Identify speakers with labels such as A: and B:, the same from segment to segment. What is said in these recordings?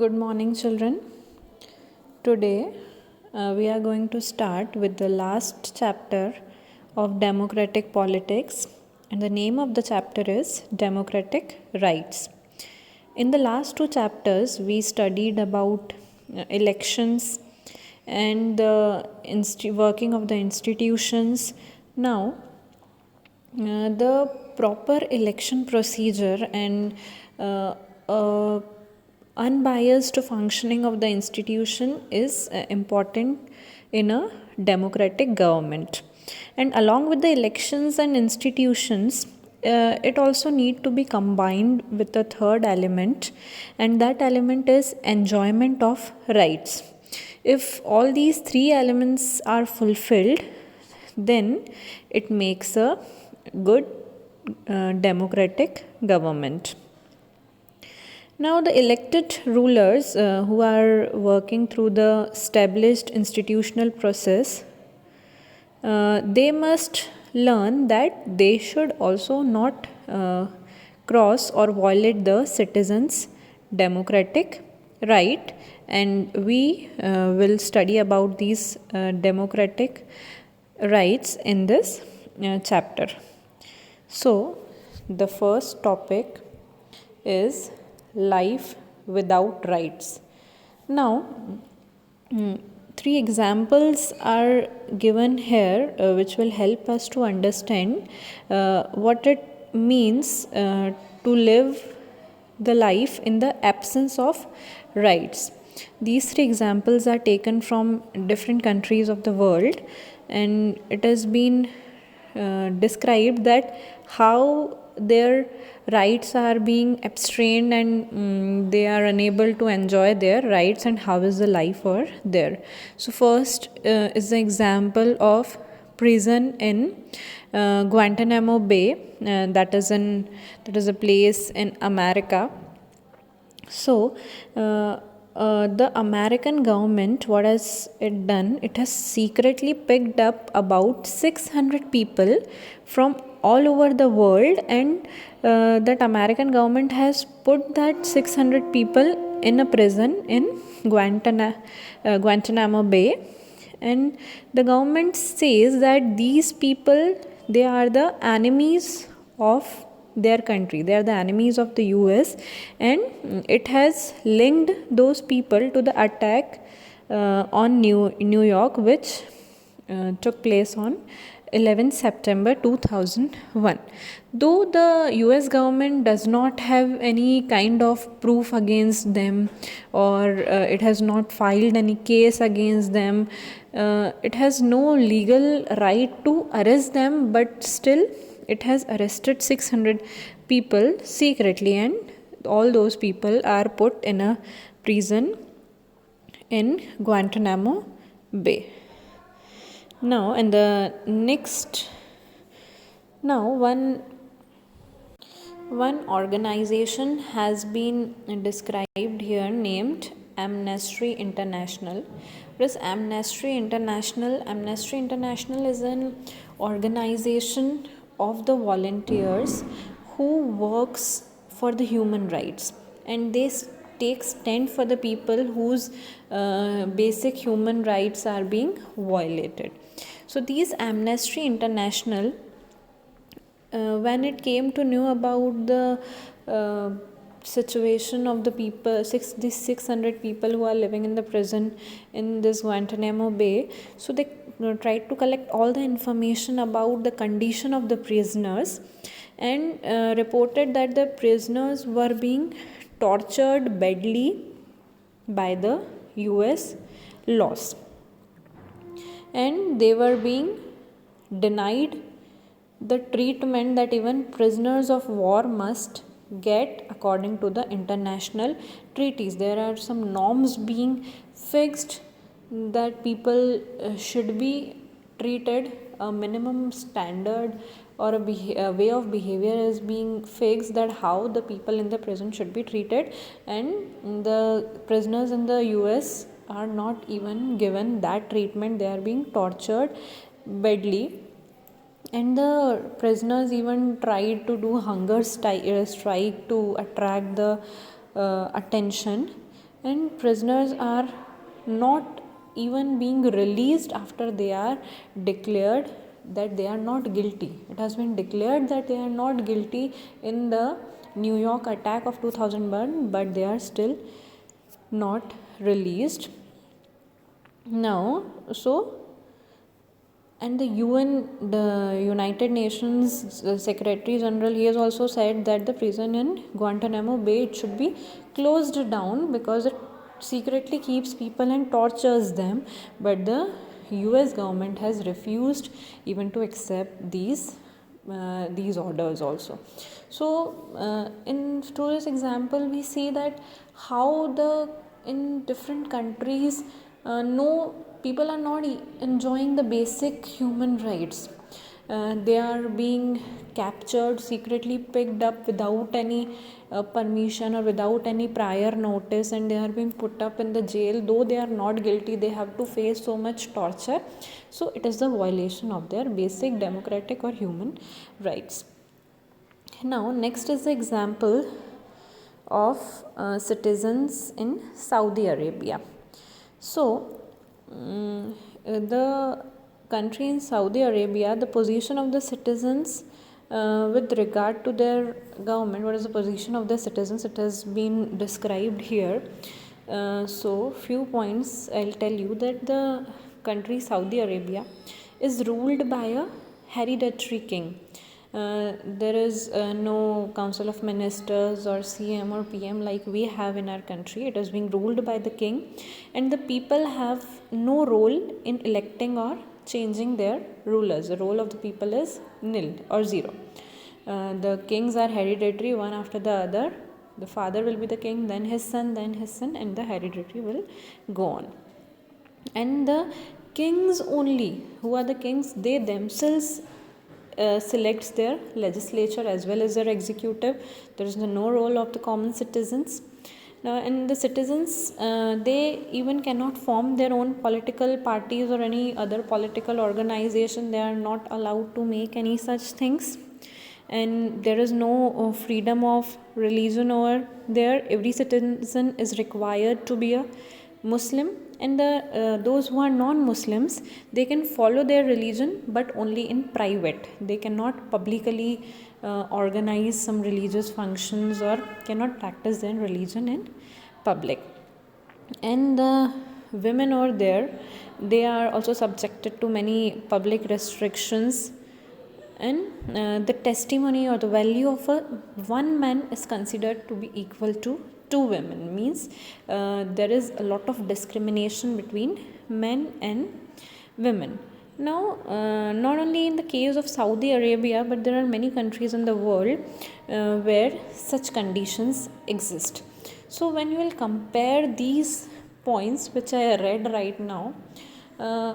A: Good morning, children. Today, we are going to start with the last chapter of democratic politics, and the name of the chapter is Democratic Rights. In the last two chapters, we studied about elections and the working of the institutions. Now, the proper election procedure and unbiased functioning of the institution is important in a democratic government. And along with the elections and institutions, it also need to be combined with a third element, and that element is enjoyment of rights. If all these three elements are fulfilled, then it makes a good democratic government. Now, the elected rulers who are working through the established institutional process, they must learn that they should also not cross or violate the citizens' democratic right, and we will study about these democratic rights in this chapter. So, the first topic is life without rights. Now, three examples are given here which will help us to understand what it means to live the life in the absence of rights. These three examples are taken from different countries of the world, and it has been described that how their rights are being abstrained and they are unable to enjoy their rights, and how is the life over there. So first is the example of prison in Guantanamo Bay, that is a place in America. So the American government, what has it done? It has secretly picked up about 600 people from all over the world, and that American government has put that 600 people in a prison in Guantanamo Bay, and the government says that these people, they are the enemies of their country, they are the enemies of the US, and it has linked those people to the attack on New York, which took place on 11th September 2001. Though the US government does not have any kind of proof against them, or it has not filed any case against them, it has no legal right to arrest them, but still it has arrested 600 people secretly, and all those people are put in a prison in Guantanamo Bay. Now, and the next, now one organization has been described here named Amnesty International. What is Amnesty International? Amnesty International is an organization of the volunteers who works for the human rights, and they take stand for the people whose basic human rights are being violated. So these Amnesty International, when it came to know about the situation of the people, these 600 people who are living in the prison in this Guantanamo Bay, so they tried to collect all the information about the condition of the prisoners, and reported that the prisoners were being tortured badly by the US laws, and they were being denied the treatment that even prisoners of war must get according to the international treaties. There are some norms being fixed that people should be treated, a minimum standard or a way of behavior is being fixed, that how the people in the prison should be treated, and the prisoners in the US are not even given that treatment. They are being tortured badly, and the prisoners even tried to do hunger strike to attract the attention and prisoners are not even being released after they are declared that they are not guilty. It has been declared that they are not guilty in the New York attack of 2001, but they are still not released. Now, so, and the UN, the United Nations Secretary General, he has also said that the prison in Guantanamo Bay, it should be closed down because it secretly keeps people and tortures them. But the US government has refused even to accept these orders also. So, in through this example, we see that how the in different countries, no people are not enjoying the basic human rights. They are being captured, secretly picked up without any permission or without any prior notice, and they are being put up in the jail. Though they are not guilty, they have to face so much torture. So it is the violation of their basic democratic or human rights. Now, next is the example of citizens in Saudi Arabia. So, the country in Saudi Arabia, the position of the citizens with regard to their government, what is the position of the citizens, it has been described here. So, few points I'll tell you that the country Saudi Arabia is ruled by a hereditary king. There is no council of ministers or CM or PM like we have in our country. It is being ruled by the king, and the people have no role in electing or changing their rulers. The role of the people is nil or zero. The kings are hereditary, one after the other. The father will be the king, then his son, and the hereditary will go on. And the kings only, who are the kings, they themselves selects their legislature as well as their executive. There is no role of the common citizens. Now, and the citizens, they even cannot form their own political parties or any other political organization. They are not allowed to make any such things, and there is no freedom of religion over there. Every citizen is required to be a Muslim, and those who are non-Muslims, they can follow their religion but only in private. They cannot publicly organize some religious functions or cannot practice their religion in public. And the women over there, they are also subjected to many public restrictions, and the testimony or the value of one man is considered to be equal to two women. Means there is a lot of discrimination between men and women. Now, not only in the case of Saudi Arabia, but there are many countries in the world where such conditions exist. So when you will compare these points which I read right now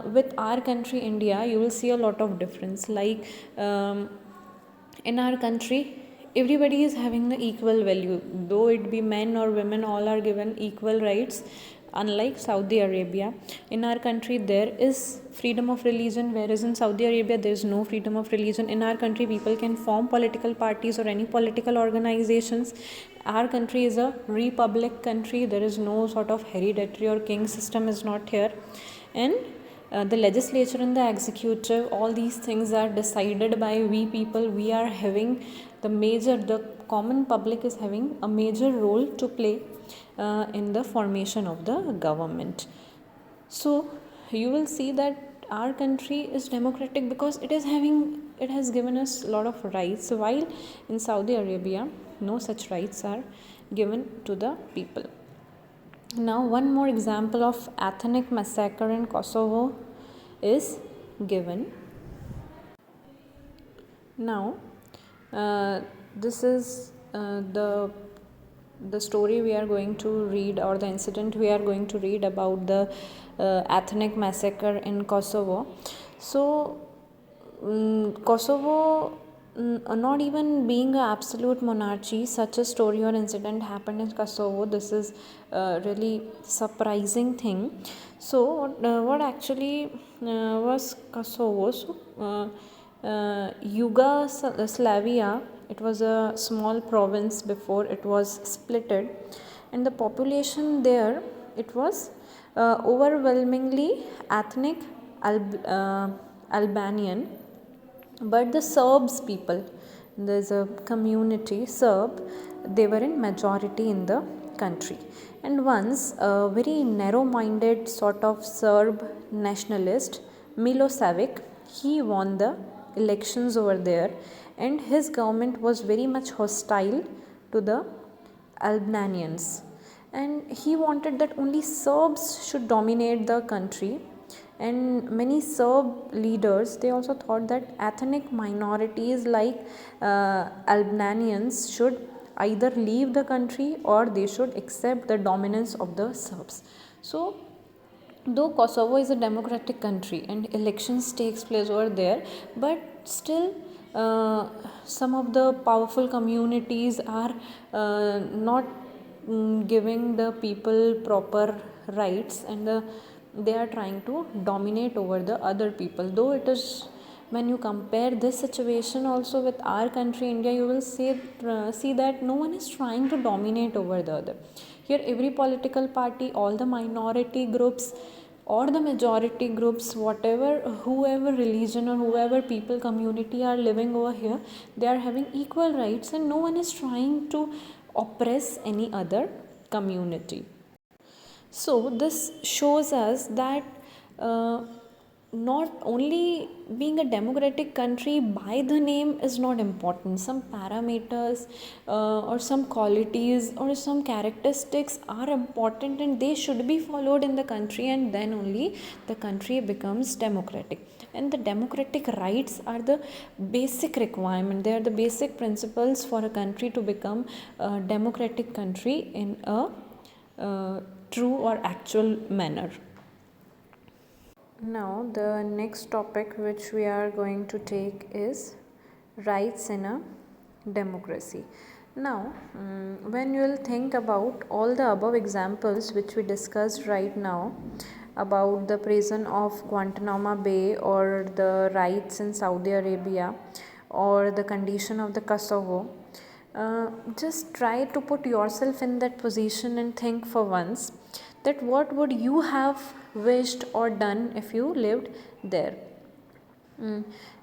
A: with our country India, you will see a lot of difference. Like in our country, everybody is having the equal value, though it be men or women, all are given equal rights. Unlike Saudi Arabia, in our country there is freedom of religion, whereas in Saudi Arabia there is no freedom of religion. In our country, people can form political parties or any political organizations. Our country is a republic country. There is no sort of hereditary or king system is not here, and the legislature and the executive, all these things are decided by we people. We are having the common public is having a major role to play in the formation of the government. So you will see that our country is democratic because it has given us a lot of rights, while in Saudi Arabia no such rights are given to the people. Now, one more example of ethnic massacre in Kosovo is given. Now, this is the story we are going to read, or the incident we are going to read about the ethnic massacre in Kosovo. So, Kosovo, not even being an absolute monarchy, such a story or incident happened in Kosovo. This is a really surprising thing. So, what actually was Kosovo? So, Yugoslavia, it was a small province before it was splitted, and the population there, it was overwhelmingly ethnic Albanian. But the Serbs people, there's a community Serb, they were in majority in the country. And once a very narrow minded sort of Serb nationalist, Milosevic, he won the elections over there, and his government was very much hostile to the Albanians, and he wanted that only Serbs should dominate the country. And many Serb leaders, they also thought that ethnic minorities like Albanians should either leave the country or they should accept the dominance of the Serbs. So though Kosovo is a democratic country and elections takes place over there, but still some of the powerful communities are not giving the people proper rights, and they are trying to dominate over the other people. Though it is, when you compare this situation also with our country India, you will see that no one is trying to dominate over the other. Here every political party, all the minority groups or the majority groups, whatever, whoever religion or whoever people community are living over here, they are having equal rights, and no one is trying to oppress any other community. So this shows us that not only being a democratic country by the name is not important. Some parameters or some qualities or some characteristics are important, and they should be followed in the country, and then only the country becomes democratic. And the democratic rights are the basic requirement, they are the basic principles for a country to become a democratic country in a true or actual manner. Now the next topic which we are going to take is rights in a democracy. Now when you will think about all the above examples which we discussed right now, about the prison of Guantanamo Bay, or the rights in Saudi Arabia, or the condition of the Kosovo, just try to put yourself in that position and think for once that what would you have wished or done if you lived there.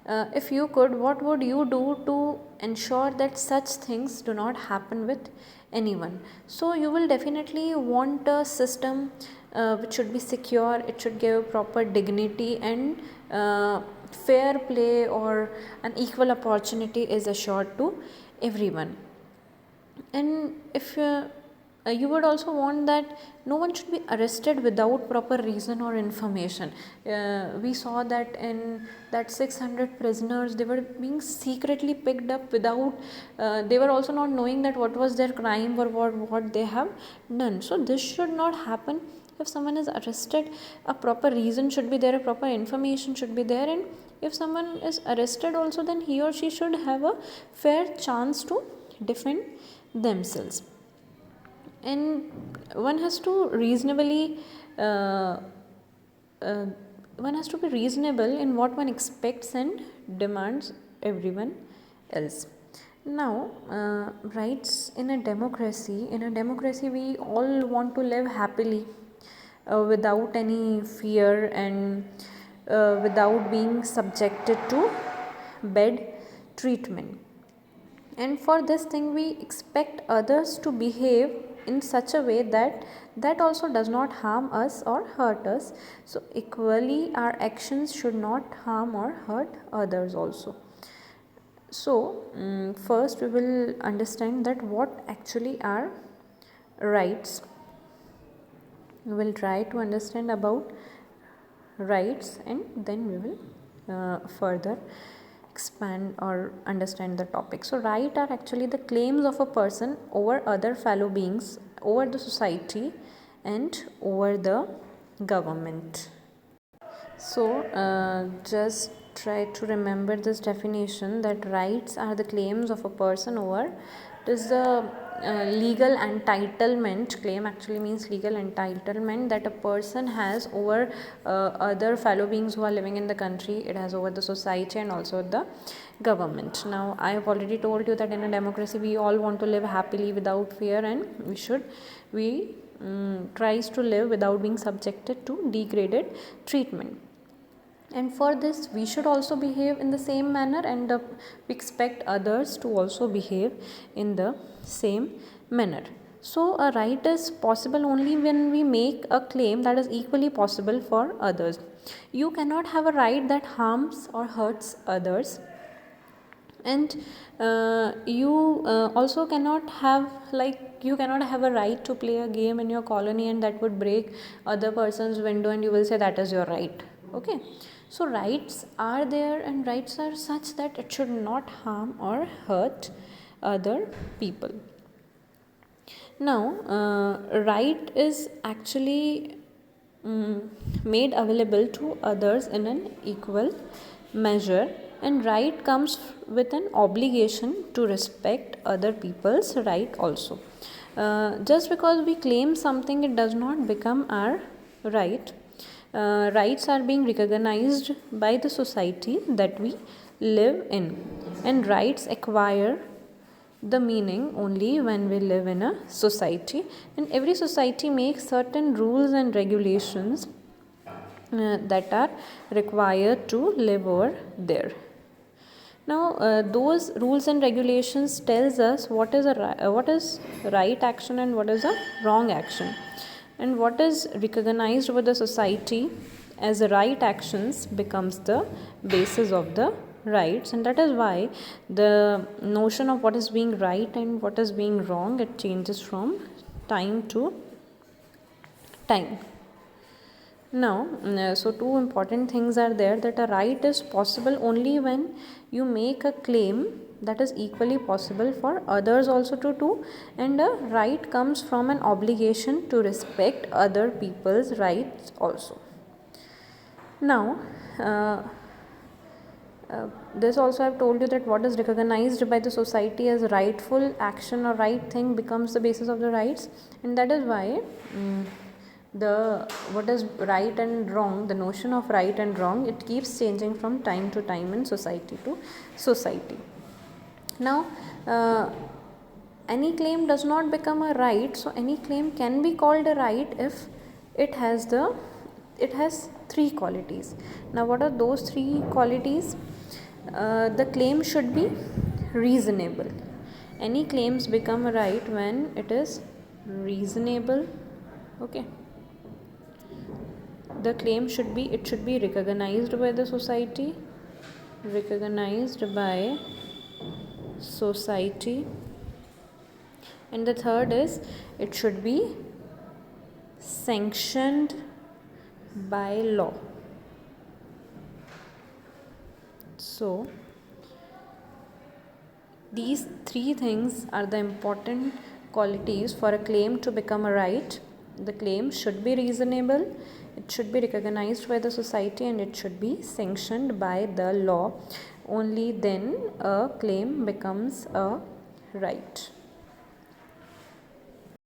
A: If you could, what would you do to ensure that such things do not happen with anyone? So you will definitely want a system which should be secure, it should give proper dignity, and fair play or an equal opportunity is assured to everyone. And if you would also want that no one should be arrested without proper reason or information. We saw that in that 600 prisoners, they were being secretly picked up without, they were also not knowing that what was their crime or what they have done. So this should not happen. If someone is arrested, a proper reason should be there, a proper information should be there, and if someone is arrested also, then he or she should have a fair chance to defend themselves. And one has to reasonably one has to be reasonable in what one expects and demands everyone else. Now rights in a democracy, we all want to live happily without any fear, and without being subjected to bad treatment. And for this thing we expect others to behave in such a way that also does not harm us or hurt us. So equally our actions should not harm or hurt others also. So first we will understand that what actually are rights. We will try to understand about rights, and then we will further expand or understand the topic. So right are actually the claims of a person over other fellow beings, over the society, and over the government. So just try to remember this definition, that rights are the claims of a person over, it is the legal entitlement. Claim actually means legal entitlement that a person has over other fellow beings who are living in the country. It has over the society and also the government. Now I have already told you that in a democracy we all want to live happily without fear, and we tries to live without being subjected to degraded treatment. And for this we should also behave in the same manner, and we expect others to also behave in the same manner. So a right is possible only when we make a claim that is equally possible for others. You cannot have a right that harms or hurts others, and you also cannot have, like, you cannot have a right to play a game in your colony and that would break other person's window and you will say that is your right. Okay, so rights are there, and rights are such that it should not harm or hurt other people. Now right is actually made available to others in an equal measure, and right comes with an obligation to respect other people's right also. Just because we claim something, it does not become our right. Rights are being recognized by the society that we live in, and rights acquire the meaning only when we live in a society, and every society makes certain rules and regulations that are required to live over there. Now those rules and regulations tells us what is what is right action and what is a wrong action, and what is recognized with the society as right actions becomes the basis of the rights. And that is why the notion of what is being right and what is being wrong, it changes from time to time. Now so two important things are there, that a right is possible only when you make a claim that is equally possible for others also to do, and a right comes from an obligation to respect other people's rights also. Now this also I have told you that what is recognized by the society as rightful action or right thing becomes the basis of the rights, and that is why the what is right and wrong, the notion of right and wrong, it keeps changing from time to time and society to society. Now any claim does not become a right, so any claim can be called a right if it has three qualities. Now what are those three qualities? The claim should be reasonable. Any claims become a right when it is reasonable. Okay, the claim should be recognized by the society, and the third is it should be sanctioned by law. So these three things are the important qualities for a claim to become a right. The claim should be reasonable, it should be recognized by the society, and it should be sanctioned by the law. Only then a claim becomes a right.